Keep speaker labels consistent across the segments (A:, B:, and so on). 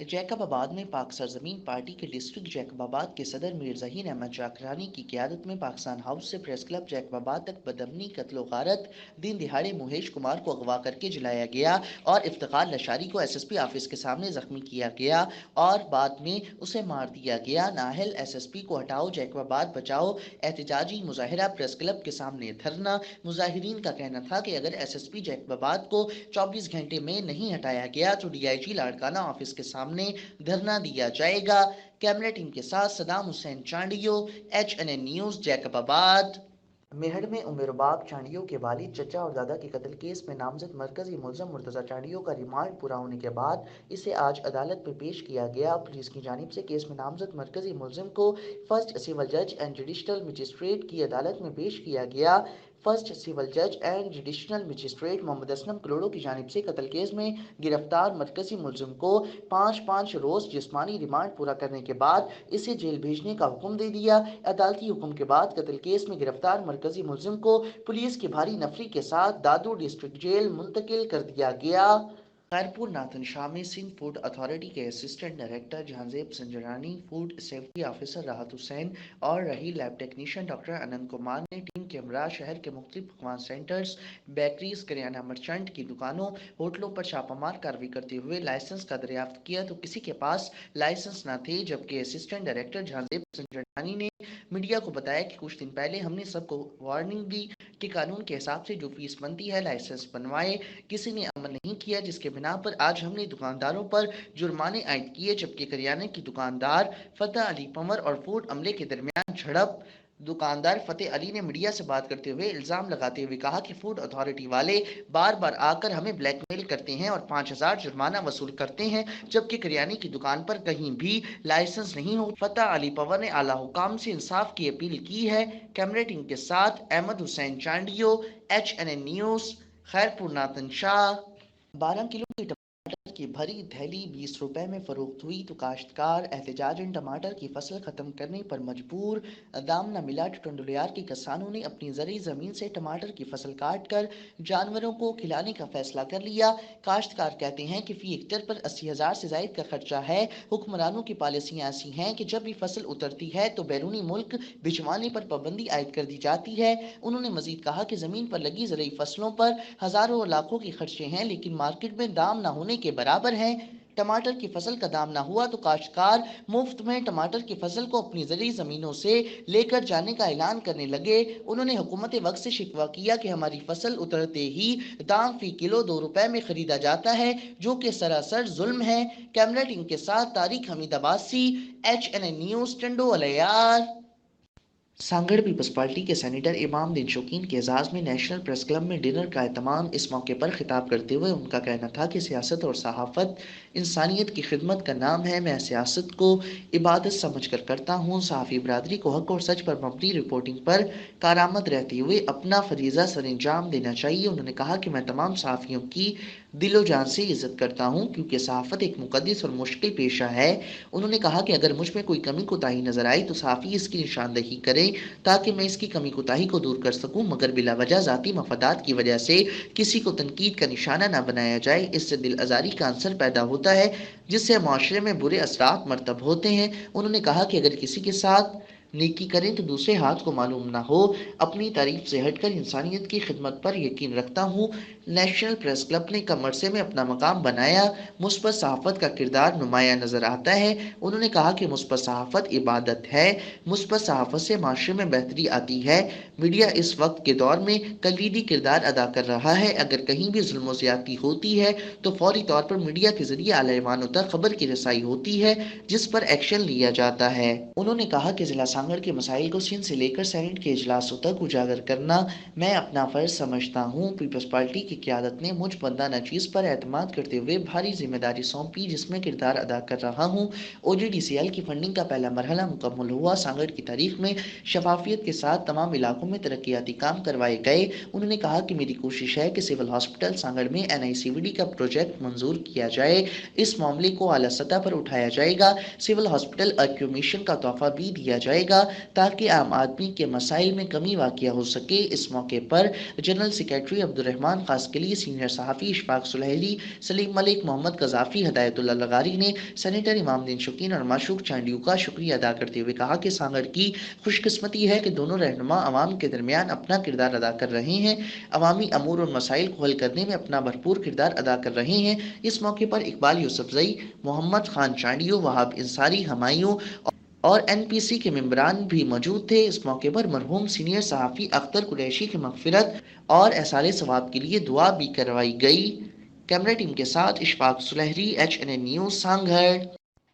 A: Jacob आबाद में पाक सरजमीन पार्टी के डिस्ट्रिक्ट जैकब आबाद के सदर मीर ज़हीर अहमद जाकरानी की क़यादत में पाकिस्तान हाउस से प्रेस क्लब जैकब आबाद तक बदअमनी कत्ल गारत दिन दिहाड़े मुहेश कुमार को अगवा करके जलाया गया और इफ्तिखार लशारी को SSP ऑफिस के सामने जख्मी किया गया और बाद में उसे मार दिया गया। नाहल SSP को हटाओ जैकब आबाद बचाओ एहतजाजी मुजाहिरा प्रेस क्लब के सामने धरना। मुजाहिरीन का कहना था कि अगर SSP जैकब आबाद को 24 घंटे में नहीं हटाया गया तो DIG लाड़काना ऑफिस के सामने धरना दिया जाएगा। कैमरा टीम के साथ Saddam Hussain Chandio, HNN news Jacob आबाद। मेहड़ में उमेरबाग चांडियो के वालिद चचा और दादा के कत्ल केस में नामजद मरकजी मुलजम मुर्तज़ा चांडियो का रिमांड पूरा होने के बाद इसे आज अदालत में पेश किया गया। पुलिस की जानिब से केस में नामजद मरकजी मुलजिम को फर्स्ट सिविल जज एंड जुडिशल मजिस्ट्रेट की अदालत में पेश किया गया। फर्स्ट सिविल जज and judicial magistrate Mohammad Aslam Kalhoro की जानिब से कत्ल केस में गिरफ्तार मरकजी मुलजिम को 5-5 रोज़ जिस्मानी रिमांड पूरा करने के बाद इसे जेल भेजने का हुक्म दे दिया। अदालती हुक्म के बाद कत्ल केस में गिरफ्तार मरकजी मुलजिम को पुलिस की भारी नफरी के साथ दादू डिस्ट्रिक्ट जेल मुंतकिल कर दिया गया। खैरपुर नाथन शाह में सिंध फूड अथॉरिटी के assistant director Jahanzeb Sanjrani, food safety officer राहत हुसैन और रही लैब टेक्नीशियन डॉक्टर अनंत कुमार ने टीम के हमरा शहर के मुख्तलिफ पकवान सेंटर्स, बेकरीज, करियाना मर्चेंट की दुकानों, होटलों पर छापामार कार्रवाई करते हुए लाइसेंस का दरियाफ्त किया तो किसी के पास लाइसेंस न थे। जबकि असिस्टेंट डायरेक्टर जहांजेब संजरानी ने मीडिया को बताया कि कुछ दिन पहले हमने सबको वार्निंग दी कि कानून के हिसाब से जो फीस बनती है लाइसेंस बनवाए। किसी ने अमल नहीं किया जिसके बिना पर आज हमने दुकानदारों पर जुर्माने आयद किए। जबकि करियाने की दुकानदार फतेह अली पंवर और फूड अमले के दरमियान झड़प। दुकानदार फतेह अली ने मीडिया से बात करते हुए इल्जाम लगाते हुए कहा कि फूड अथॉरिटी वाले बार बार आकर हमें ब्लैकमेल करते हैं और 5,000 जुर्माना वसूल करते हैं, जबकि करियाने की दुकान पर कहीं भी लाइसेंस नहीं हो। फतेह अली पंवर ने आला हुकाम से इंसाफ की अपील की है। कैमरा टीम के साथ Ahmed Hussain Chandio, HNN news Khairpur Nathan Shah. 12 kilo की टमाटर की भरी थैली 20 रुपए में फरोख्त हुई तो काश्तकार एहतजाजन टमाटर की फसल खत्म करने पर मजबूर। दाम न मिला तो टंडोलियार के किसानों ने अपनी जरी जमीन से टमाटर की फसल काट कर जानवरों को खिलाने का फैसला कर लिया। काश्तकार कहते हैं कि फी हेक्टेयर पर 80,000 से जायद का खर्चा है। हुक्मरानों की पॉलिसियां ऐसी हैं कि जब भी फसल उतरती है तो बैरूनी मुल्क भिजवाने पर पाबंदी आयद कर दी जाती है। उन्होंने मजीद कहा कि जमीन पर लगी ज़रूरी फसलों पर हजारों और लाखों के खर्चे हैं लेकिन मार्केट में दाम न होने के बराबर हैं। टमाटर की फसल का दाम ना हुआ तो काश्तकार मुफ्त में टमाटर की फसल को अपनी ज़रूरी ज़मीनों से लेकर जाने का ऐलान करने लगे। उन्होंने हुकूमत वक्त से शिकवा किया कि हमारी फसल उतरते ही दाम फी किलो 2 रुपए में खरीदा जाता है, जो कि सरासर जुल्म है। कैमरा टीम के साथ Tariq Hameed Abbasi, HNN news Tando Allahyar. Sanghar peoples party के सेनेटर इमाम दिन शौकीन के एजाज़ में नेशनल प्रेस क्लब में डिनर का एहतमाम। इस मौके पर खिताब करते हुए उनका कहना था कि सियासत और सहाफ़त इंसानियत की खिदमत का नाम है। मैं सियासत को इबादत समझ कर करता हूँ। सहाफ़ी बरादरी को हक़ और सच पर मबनी रिपोर्टिंग पर कारआमद रहते हुए अपना फरीज़ा सरअंजाम देना चाहिए। उन्होंने कहा कि मैं तमाम सहाफ़ियों की दिलो जान से इज़्ज़त करता हूँ क्योंकि सहाफ़त एक मुक़द्दस और मुश्किल पेशा है। उन्होंने कहा कि अगर मुझ में कोई कमी कोताही नज़र आए तो सहाफ़ी इसकी निशानदही करे ताकि मैं इसकी कमी कोताही को दूर कर सकूं, मगर बिला वजह ज़ाती मफादात की वजह से किसी को तनकीद का निशाना न बनाया जाए। इससे दिल आज़ारी का अंसर पैदा होता है जिससे माशरे में बुरे असरात मरतब होते हैं। उन्होंने कहा कि अगर किसी के साथ नेकी करें तो दूसरे हाथ को मालूम ना हो। अपनी तारीफ से हटकर इंसानियत की खिदमत पर यकीन रखता हूँ। नेशनल प्रेस क्लब ने कम अरसे में अपना मकाम बनाया। मुस्बत सहाफ़त का किरदार नुमाया नज़र आता है। उन्होंने कहा कि मुस्बत सहाफ़त इबादत है। मुस्बत सहाफ़त से माशरे में बेहतरी आती है। मीडिया इस वक्त के दौर में कलीदी किरदार अदा कर रहा है। अगर कहीं भी जुल्म ज़्यादती होती है तो फौरी तौर पर मीडिया के जरिए आला-ए-वानों तक खबर की रसाई होती है जिस पर एक्शन लिया जाता है। उन्होंने कहा कि जिला सांगड़ के मसाइल को सिंध से लेकर सेनेट के इजलासों तक उजागर करना मैं अपना फ़र्ज समझता हूँ। पीपल्स पार्टी की क़यादत ने मुझ बंदा नचीज़ पर एतमाद करते हुए भारी जिम्मेदारी सौंपी जिसमें किरदार अदा कर रहा हूँ। OGDCL की फंडिंग का पहला मरहला मुकम्मल हुआ। सांगड़ की तारीख में शफाफियत के साथ तमाम इलाकों में तरक्याती काम करवाए गए। उन्होंने कहा कि मेरी कोशिश है कि सिविल हॉस्पिटल सांगड़ में NICVD का प्रोजेक्ट मंजूर किया जाए। इस मामले को आला सतह पर उठाया जाएगा। सिविल हॉस्पिटल एक्यूमेशन का तोहफा भी दिया जाएगा। گا تاکہ عام آدمی کے مسائل میں کمی واقع ہو سکے۔ اس موقع پر جنرل سیکریٹری عبدالرحمان قاسقلی، سینئر صحافی اشفاق سلیلی، سلیم ملک، محمد قذافی، ہدایت اللہ لغاری نے سینیٹر امام الدین شکین اور معشوق چانڈیو کا شکریہ ادا کرتے ہوئے کہا کہ سانگڑ کی خوش قسمتی ہے کہ دونوں رہنما عوام کے درمیان اپنا کردار ادا کر رہے ہیں، عوامی امور اور مسائل کو حل کرنے میں اپنا بھرپور کردار ادا کر رہے ہیں۔ اس موقع پر اقبال یوسفزئی، محمد خان چانڈیو، وہاب انصاری، ہمایوں اور این پی سی کے ممبران بھی موجود تھے۔ اس موقع پر مرحوم سینئر صحافی اختر قریشی کی مغفرت اور ایصال ثواب کے لیے دعا بھی کروائی گئی۔ کیمرہ ٹیم کے ساتھ اشفاق سلیری، HNN نیوز، سانگھڑ۔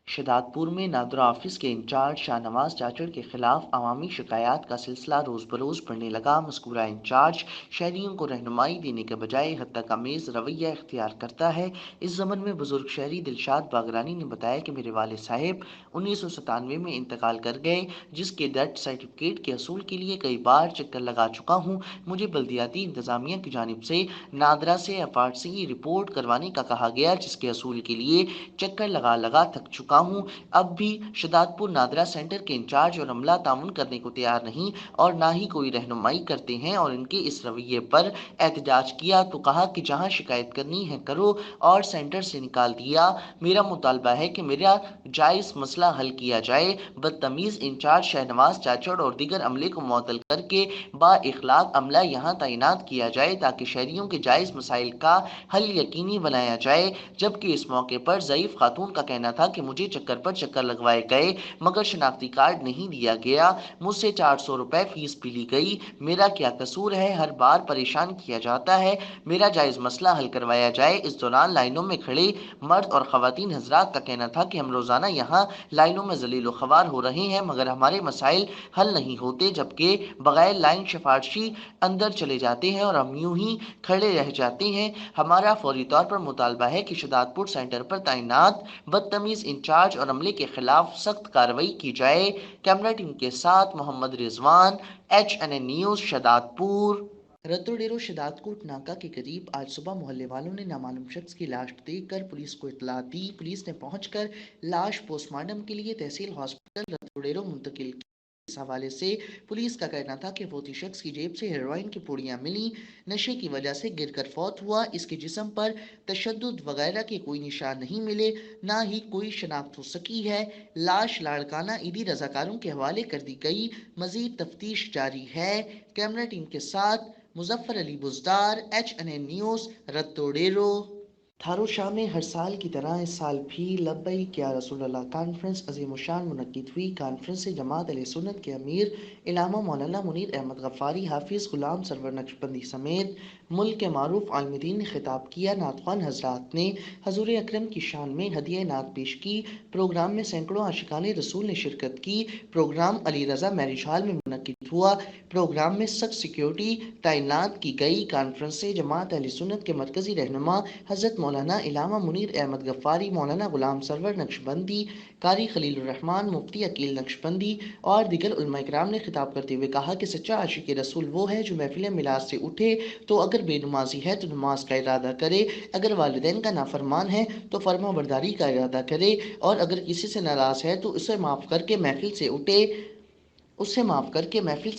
A: شداد پور میں نادرا آفس کے انچارج شاہ نواز چاچڑ کے خلاف عوامی شکایات کا سلسلہ روز بروز بڑھنے لگا۔ مذکورہ انچارج شہریوں کو رہنمائی دینے کے بجائے حد تک آمیز رویہ اختیار کرتا ہے۔ اس ضمن میں بزرگ شہری دلشاد باگرانی نے بتایا کہ میرے والد صاحب 1997 میں انتقال کر گئے، جس کے ڈیتھ سرٹیفکیٹ کے حصول کے لیے کئی بار چکر لگا چکا ہوں۔ مجھے بلدیاتی انتظامیہ کی جانب سے نادرا سے FRC رپورٹ کروانے کا کہا گیا، جس کے حصول کے لیے چکر لگا لگا تھک چکا ہوں۔ اب بھی شداد پور نادرا سینٹر کے انچارج اور عملہ تعاون کرنے کو تیار نہیں اور نہ ہی کوئی رہنمائی کرتے ہیں، اور ان کے اس رویے پر احتجاج کیا تو کہا کہ جہاں شکایت کرنی ہے کرو، اور سینٹر سے نکال دیا۔ میرا مطالبہ ہے کہ میرا جائز مسئلہ حل کیا جائے۔ بدتمیز انچارج شاہ نواز چاچڑ اور دیگر عملے کو معطل کر کے با اخلاق عملہ یہاں تعینات کیا جائے تاکہ شہریوں کے جائز مسائل کا حل یقینی بنایا جائے۔ جبکہ اس موقع پر ضعیف خاتون کا کہنا تھا کہ مجھے چکر پر چکر لگوائے گئے مگر شناختی کارڈ نہیں دیا گیا، مجھ سے 400 روپے فیس بھی لی گئی۔ میرا کیا قصور ہے؟ ہر بار پریشان کیا جاتا ہے، میرا جائز مسئلہ حل کروایا جائے۔ اس دوران لائنوں میں کھڑے مرد اور خواتین حضرات کا کہنا تھا کہ ہم روزانہ یہاں لائنوں میں ذلیل و خوار ہو رہے ہیں مگر ہمارے مسائل حل نہیں ہوتے، جبکہ بغیر لائن سفارشی اندر چلے جاتے ہیں اور ہم یوں ہی کھڑے رہ جاتے ہیں۔ ہمارا فوری طور پر مطالبہ ہے کہ شداد پور سینٹر پر تعینات بدتمیز انچارج اور عملے کے خلاف سخت کارروائی کی جائے۔ کیمرہ ٹیم کے ساتھ محمد رضوان، HNN نیوز، شداد پور۔ رتو ڈیرو شداد کوٹ ناکہ کے قریب آج صبح محلے والوں نے نامعلوم شخص کی لاش دیکھ کر پولیس کو اطلاع دی۔ پولیس نے پہنچ کر لاش پوسٹ مارٹم کے لیے تحصیل ہاسپٹل رتو ڈیرو منتقل کی۔ اس حوالے سے پولیس کا کہنا تھا کہ فوتی شخص کی جیب سے ہیروئن کی پوڑیاں ملیں، نشے کی وجہ سے گر کر فوت ہوا۔ اس کے جسم پر تشدد وغیرہ کے کوئی نشان نہیں ملے، نہ ہی کوئی شناخت ہو سکی ہے۔ لاش لاڑکانہ عیدی رضاکاروں کے حوالے کر دی گئی، مزید تفتیش جاری ہے۔ کیمرہ ٹیم کے ساتھ مظفر علی بزدار، HNN نیوز، رتو ڈیرو۔ تھارو شاہ میں ہر سال کی طرح اس سال بھی لبیک یا رسول اللہ کانفرنس عظیم الشان منعقد ہوئی۔ کانفرنس سے جماعت اہل سنت کے امیر علامہ مولانا منیر احمد غفاری، حافظ غلام سرور نقشبندی سمیت ملک کے معروف عالم دین نے خطاب کیا۔ نعت خوان حضرات نے حضور اکرم کی شان میں ہدیہ نعت پیش کی۔ پروگرام میں سینکڑوں عاشقان رسول نے شرکت کی۔ Programme Ali Raza marriage hall میں منعقد ہوا۔ پروگرام میں سخت سیکیورٹی تعینات کی گئی۔ کانفرنس سے جماعت اہل سنت کے مرکزی رہنما حضرت مولانا علامہ منیر احمد غفاری، مولانا غلام سرور نقشبندی، قاری خلیل الرحمن، مفتی عقیل نقشبندی اور دیگر علماء کرام نے خطاب کرتے ہوئے کہا کہ سچا عاشق رسول وہ ہے جو محفل میلاد سے اٹھے تو اگر بے نمازی ہے تو نماز کا ارادہ کرے، اگر والدین کا نافرمان ہے تو فرما برداری کا ارادہ کرے، اور اگر کسی سے ناراض ہے تو اسے معاف کر کے محفل سے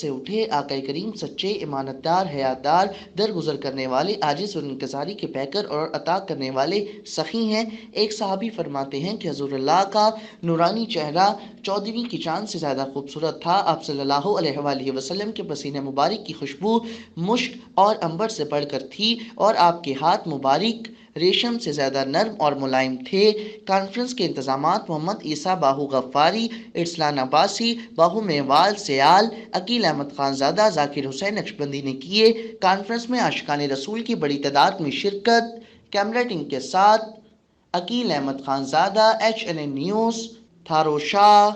A: اٹھے۔ آقا کریم سچے، امانت دار، حیات دار، درگزر کرنے والے، عاجز اور انکساری کے پیکر اور عطا کرنے والے سخی ہیں۔ ایک صحابی فرماتے ہیں کہ حضور اللہ کا نورانی چہرہ 14ویں کی چاند سے زیادہ خوبصورت تھا۔ آپ صلی اللہ علیہ وآلہ وسلم کے پسینہ مبارک کی خوشبو مشک اور عنبر سے بڑھ کر تھی، اور آپ کے ہاتھ مبارک ریشم سے زیادہ نرم اور ملائم تھے۔ کانفرنس کے انتظامات محمد عیسیٰ باہو غفاری، ارسلان عباسی، باہو میوال سیال، عقیل احمد خانزادہ، ذاکر حسین نقشبندی نے کیے۔ کانفرنس میں عاشقان رسول کی بڑی تعداد میں شرکت۔ کیمرہ ٹیم کے ساتھ عقیل احمد خانزادہ، HNN نیوز، تھارو شاہ۔